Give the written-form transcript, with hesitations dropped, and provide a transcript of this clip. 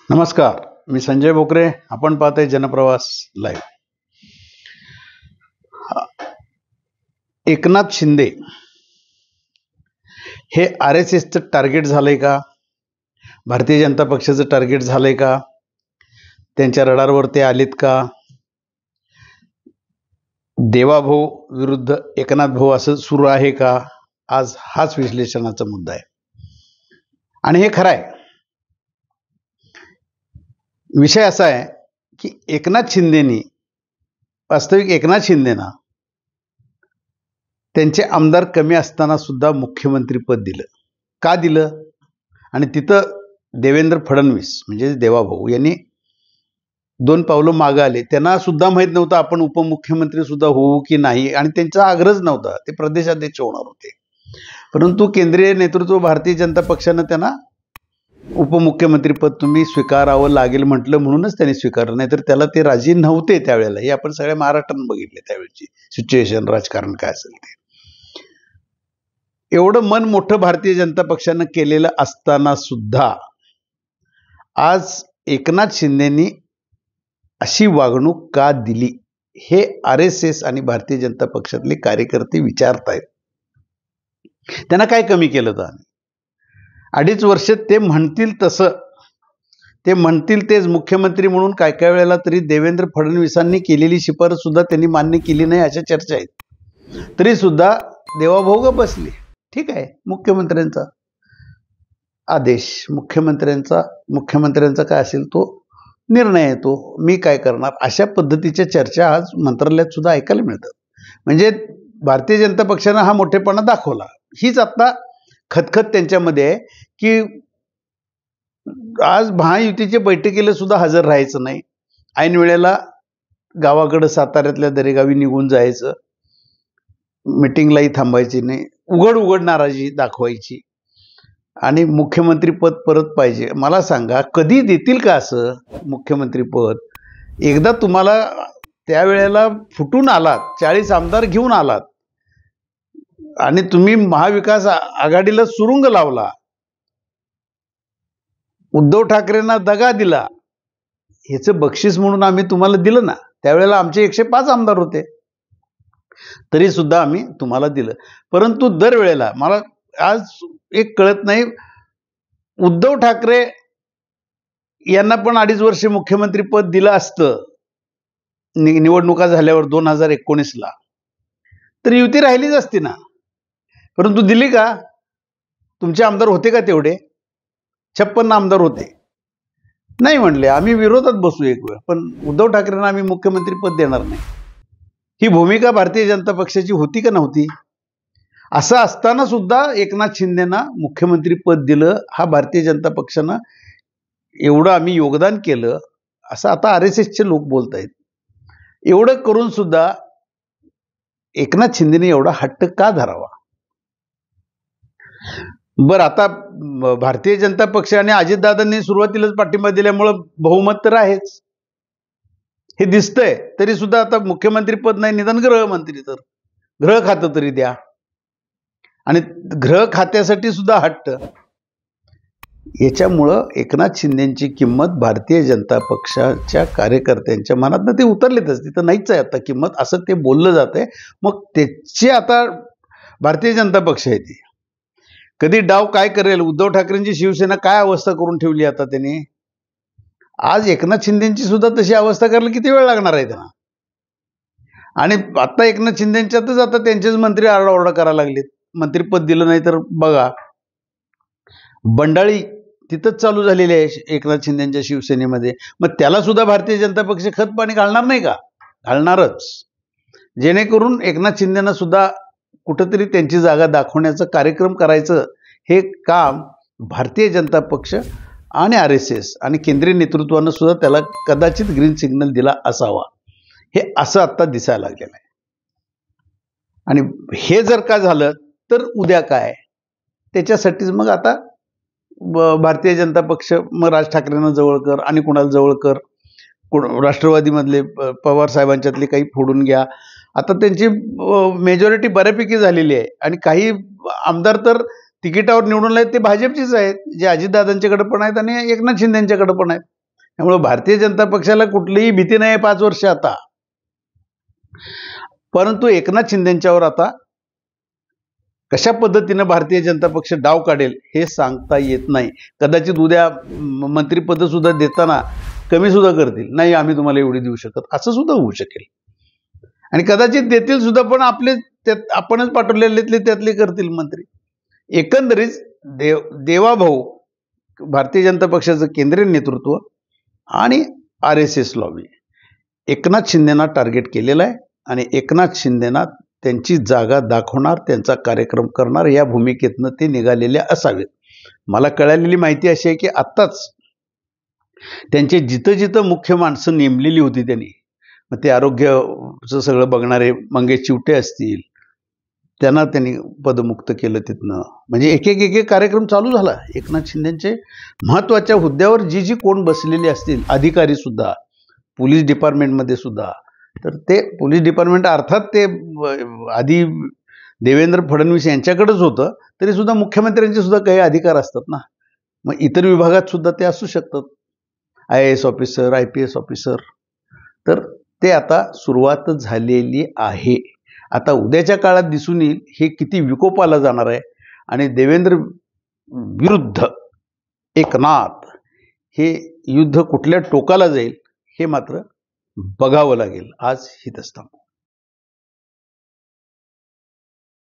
नमस्कार, मी संजय बोकरे. आपण पाहताय जनप्रवास लाईव्ह. एकनाथ शिंदे हे RSSचं टार्गेट झालंय का? भारतीय जनता पक्षाचं टार्गेट झालंय का? त्यांच्या रडारवर ते आलेत का? देवाभाऊ विरुद्ध एकनाथ भाऊ असं सुरू आहे का? आज हाच विश्लेषणाचा मुद्दा आहे. आणि हे खरं आहे. विषय असा आहे की वास्तविक एकनाथ शिंदेना त्यांचे आमदार कमी असताना सुद्धा मुख्यमंत्री पद दिलं. का दिलं? आणि तिथं देवेंद्र फडणवीस म्हणजे देवाभाऊ यांनी 2 पावलं मागे आले. त्यांना सुद्धा माहीत नव्हतं आपण उपमुख्यमंत्री सुद्धा होऊ की नाही, आणि त्यांचा आग्रहच नव्हता. ते प्रदेशाध्यक्ष होणार होते, परंतु केंद्रीय नेतृत्व भारतीय जनता पक्षानं त्यांना उपमुख्यमंत्री पद तुम्ही स्वीकारावं लागेल म्हटलं, म्हणूनच त्यांनी स्वीकारलं. नाहीतर त्याला ते राजी नव्हते त्यावेळेला. हे आपण सगळ्या महाराष्ट्रानं बघितले त्यावेळची सिच्युएशन, राजकारण काय असेल ते. एवढं मन मोठं भारतीय जनता पक्षानं केलेलं असताना सुद्धा आज एकनाथ शिंदेनी अशी वागणूक का दिली, हे RSS आणि भारतीय जनता पक्षातले कार्यकर्ते विचारतायत. त्यांना काय कमी केलं तर? 2.5 वर्ष ते म्हणतील तसं, ते म्हणतील तेच मुख्यमंत्री म्हणून काय काय वेळेला तरी देवेंद्र फडणवीसांनी केलेली शिफारस सुद्धा त्यांनी मान्य केली नाही अशा चर्चा आहेत. तरी सुद्धा देवाभाऊ ग बसले. ठीक आहे, मुख्यमंत्र्यांचा आदेश, मुख्यमंत्र्यांचा काय असेल तो निर्णय आहे, तो मी काय करणार, अशा पद्धतीच्या चर्चा आज मंत्रालयात सुद्धा ऐकायला मिळतात. म्हणजे भारतीय जनता पक्षानं हा मोठेपणा दाखवला. हीच आता खतखत त्यांच्यामध्ये आहे की आज महायुतीच्या बैठकीला सुद्धा हजर राहायचं नाही, ऐन वेळेला गावाकडं साताऱ्यातल्या दरेगावी निघून जायचं, मिटिंगलाही थांबायची नाही, उघड नाराजी दाखवायची, आणि मुख्यमंत्री पद परत पाहिजे. मला सांगा, कधी देतील का असं मुख्यमंत्री पद? एकदा तुम्हाला त्यावेळेला फुटून आलात, 40 आमदार घेऊन आलात, आणि तुम्ही महाविकास आघाडीला सुरुंग लावला, उद्धव ठाकरेंना दगा दिला, ह्याचं बक्षीस म्हणून आम्ही तुम्हाला दिलं ना. त्यावेळेला आमचे 105 आमदार होते, तरी सुद्धा आम्ही तुम्हाला दिलं. परंतु दरवेळेला मला आज एक कळत नाही, उद्धव ठाकरे यांना पण 2.5 वर्ष मुख्यमंत्री पद दिलं असतं निवडणुका झाल्यावर 2019ला, तर युती राहिलीच असती ना. परंतु दिली का? तुमचे आमदार होते का तेवढे? 56 आमदार होते. नाही म्हणले, आम्ही विरोधात बसू एक वेळ, पण उद्धव ठाकरेंना आम्ही मुख्यमंत्री पद देणार नाही. ही भूमिका भारतीय जनता पक्षाची होती का नव्हती? असं असताना सुद्धा एकनाथ शिंदेना मुख्यमंत्री पद दिलं. हा भारतीय जनता पक्षानं एवढं आम्ही योगदान केलं असं आता RSSचे लोक बोलत आहेत. एवढं करून सुद्धा एकनाथ शिंदेने एवढा हट्ट का धरावा? बरं, आता भारतीय जनता पक्ष आणि अजितदादांनी सुरुवातीलाच पाठिंबा दिल्यामुळं बहुमत तर आहेच, हे दिसतंय. तरी सुद्धा आता मुख्यमंत्री पद नाही, निदान गृहमंत्री, तर गृह खातं तरी द्या. आणि गृह खात्यासाठी सुद्धा हट्ट. याच्यामुळं एकनाथ शिंदेची किंमत भारतीय जनता पक्षाच्या कार्यकर्त्यांच्या मनात ते उतरलेतच. तिथं नाहीच आहे आता किंमत, असं ते बोललं जातंय. मग त्याची आता भारतीय जनता पक्ष आहे ती कधी डाव काय करेल, उद्धव ठाकरेंची शिवसेना काय अवस्था करून ठेवली आता त्यांनी. आज एकनाथ शिंदेची सुद्धा तशी अवस्था करायला किती वेळ लागणार आहे त्यांना? आणि आता एकनाथ शिंदेच्यातच आता त्यांचेच मंत्री आरडाओरडा करायला लागलेत, मंत्रीपद दिलं नाही तर बघा. बंडाळी तिथंच चालू झालेली आहे एकनाथ शिंदेच्या शिवसेनेमध्ये. मग त्याला सुद्धा भारतीय जनता पक्ष खत पाणी घालणार नाही का? घालणारच, जेणेकरून एकनाथ शिंदेना सुद्धा कुठंतरी त्यांची जागा दाखवण्याचा कार्यक्रम करायचं. हे काम भारतीय जनता पक्ष आणि RSS आणि केंद्रीय नेतृत्वानं सुद्धा त्याला कदाचित ग्रीन सिग्नल दिला असावा, हे असं आता दिसायला लागलेलं आहे. आणि हे जर का झालं तर उद्या काय? त्याच्यासाठीच मग आता भारतीय जनता पक्ष मग राज ठाकरेंना जवळ कर, आणि कुणाला जवळ कर, राष्ट्रवादीमधले पवार साहेबांच्यातले काही फोडून घ्या. आता त्यांची मेजॉरिटी बऱ्यापैकी झालेली आहे, आणि काही आमदार तर तिकिटावर निवडून आहेत ते भाजपचेच आहेत, जे अजितदादांच्याकडे पण आहेत आणि एकनाथ शिंदेंच्याकडे पण आहेत. त्यामुळे भारतीय जनता पक्षाला कुठलीही भीती नाही 5 वर्ष आता. परंतु एकनाथ शिंदेच्यावर आता कशा पद्धतीनं भारतीय जनता पक्ष डाव काढेल हे सांगता येत नाही. कदाचित उद्या मंत्रिपद सुद्धा देताना कमी सुद्धा करतील, नाही आम्ही तुम्हाला एवढी देऊ शकत, असं सुद्धा होऊ शकेल. आणि कदाचित देतील सुद्धा, पण आपले आपणच पाठवलेले त्यातले करतील मंत्री. एकंदरीत देवाभाऊ भारतीय जनता पक्षाचं केंद्रीय नेतृत्व आणि RSS लॉबी एकनाथ शिंदेना टार्गेट केलेलं आहे आणि एकनाथ शिंदेना त्यांची जागा दाखवणार, त्यांचा कार्यक्रम करणार या भूमिकेतनं ते निघालेले असावेत. मला कळालेली माहिती अशी आहे की आत्ताच त्यांचे जिथं जिथं मुख्य माणसं नेमलेली होती त्यांनी, मग ते आरोग्याचं सगळं बघणारे मंगेश चिवटे असतील, त्यांना त्यांनी पदमुक्त केलं तिथनं. म्हणजे एक एक कार्यक्रम चालू झाला. एकनाथ शिंदेचे महत्त्वाच्या हुद्द्यावर जी कोण बसलेली असतील, अधिकारी सुद्धा, पोलीस डिपार्टमेंटमध्ये सुद्धा, तर ते पोलीस डिपार्टमेंट अर्थात ते आधी देवेंद्र फडणवीस यांच्याकडेच होतं, तरी सुद्धा मुख्यमंत्र्यांचे सुद्धा काही अधिकार असतात ना. मग इतर विभागात सुद्धा ते असू शकतात, IAS ऑफिसर, IPS ऑफिसर. तर ते आता सुरुवात झालेली आहे. आता उद्याच्या काळात दिसून येईल हे किती विकोपाला जाणार आहे आणि देवेंद्र विरुद्ध एकनाथ हे युद्ध कुठल्या टोकाला जाईल हे मात्र बघावं लागेल. आज हितच थांबू.